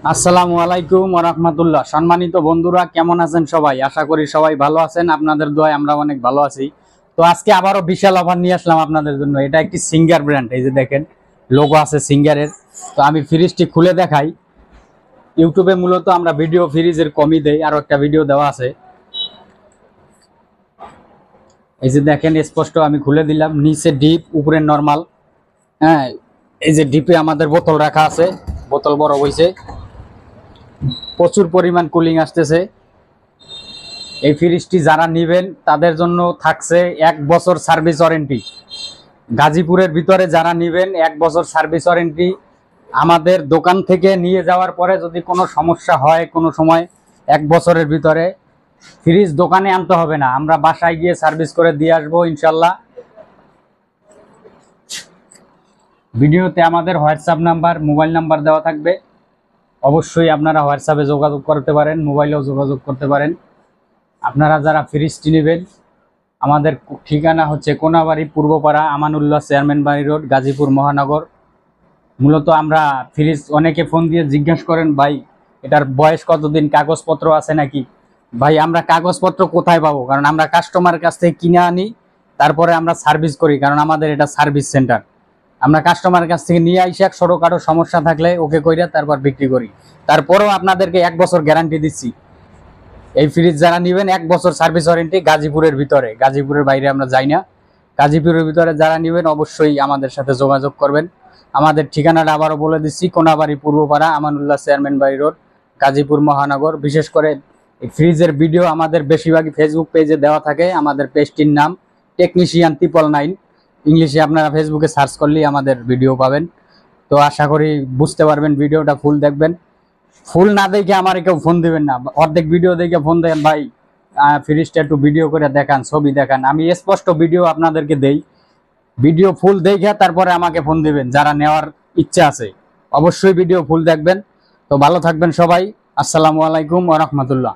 আসসালামু আলাইকুম ওয়া রাহমাতুল্লাহ। সম্মানিত বন্ধুরা, কেমন আছেন সবাই? আশা করি সবাই ভালো আছেন। আপনাদের দোয়ায় আমরা অনেক ভালো আছি। তো আজকে আবারও বিশাল অফার নিয়ে আসলাম আপনাদের জন্য। এটা একটি সিঙ্গার ব্র্যান্ড, এই যে দেখেন লোগো আছে সিঙ্গারের। তো আমি ফ্রিজটি খুলে দেখাই। ইউটিউবে মূলত আমরা ভিডিও ফ্রিজের কমই দেই, আরো একটা ভিডিও দেওয়া আছে। এই যে দেখেন স্পষ্ট আমি খুলে দিলাম, নিচে ডিপ উপরে নরমাল। হ্যাঁ, এই যে ডিপে আমাদের বোতল রাখা আছে, বোতল বড় হইছে, প্রচুর পরিমাণ কুলিং আসতেছে। এই ফ্রিজটি যারা নেবেন তাদের জন্য থাকছে 1 বছর সার্ভিস ওয়ারেন্টি। গাজীপুরের ভিতরে যারা নেবেন 1 বছর সার্ভিস ওয়ারেন্টি। আমাদের দোকান থেকে নিয়ে যাওয়ার পরে যদি কোনো সমস্যা হয় কোনো সময়, 1 বছরের ভিতরে ফ্রিজ দোকানে আনতে হবে না, আমরা বাসায় গিয়ে সার্ভিস করে দিয়ে আসবো ইনশাল্লাহ। ভিডিওতে আমাদের হোয়াটসঅ্যাপ নাম্বার, মোবাইল নাম্বার দেওয়া থাকবে। অবশ্যই আপনারা হোয়াটসঅ্যাপে যোগাযোগ করতে পারেন, মোবাইলেও যোগাযোগ করতে পারেন। আপনারা যারা ফ্রিজটি নেবেন, আমাদের ঠিকানা হচ্ছে কোনাবাড়ি পূর্বপাড়া, আমানুল্লাহ চেয়ারম্যান বাড়ি রোড, গাজীপুর মহানগর। মূলত আমরা ফ্রিজ, অনেকে ফোন দিয়ে জিজ্ঞাসা করেন ভাই এটার বয়স কতদিন, কাগজপত্র আছে নাকি। ভাই আমরা কাগজপত্র কোথায় পাবো? কারণ আমরা কাস্টমারের কাছ থেকে কিনে আনি, তারপরে আমরা সার্ভিস করি, কারণ আমাদের এটা সার্ভিস সেন্টার। আমরা কাস্টমারের কাছ থেকে নিয়ে আইসি, ছোটোখাটো সমস্যা থাকলে ওকে কইরা তারপর বিক্রি করি। তারপরেও আপনাদেরকে 1 বছর গ্যারান্টি দিচ্ছি। এই ফ্রিজ যারা নেবেন 1 বছর সার্ভিস ওয়ারেন্টি, গাজীপুরের ভিতরে, গাজীপুরের বাইরে আমরা যাই না। গাজীপুরের ভিতরে যারা নেবেন অবশ্যই আমাদের সাথে যোগাযোগ করবেন। আমাদের ঠিকানাটা আবারও বলে দিচ্ছি, কোনাবাড়ি পূর্বপাড়া, আমানুল্লাহ চেয়ারম্যান বাড়ি রোড, গাজীপুর মহানগর। বিশেষ করে এই ফ্রিজের ভিডিও আমাদের বেশিরভাগই ফেসবুক পেজে দেওয়া থাকে। আমাদের পেজটির নাম টেকনিশিয়ান 999, ইংলিশে আপনারা ফেসবুকে সার্চ করলেই আমাদের ভিডিও পাবেন। তো আশা করি বুঝতে পারবেন, ভিডিওটা ফুল দেখবেন। ফুল না দেখে আমার কেউ ফোন দিবেন না, অর্ধেক ভিডিও দেখে ফোন দেন ভাই ফ্রিজটা একটু ভিডিও করে দেখান, ছবি দেখান। আমি স্পষ্ট ভিডিও আপনাদেরকে দেই, ভিডিও ফুল দেখে তারপরে আমাকে ফোন দিবেন যারা নেওয়ার ইচ্ছা আছে। অবশ্যই ভিডিও ফুল দেখবেন। তো ভালো থাকবেন সবাই। আসসালামু আলাইকুম ওয়া রাহমাতুল্লাহ।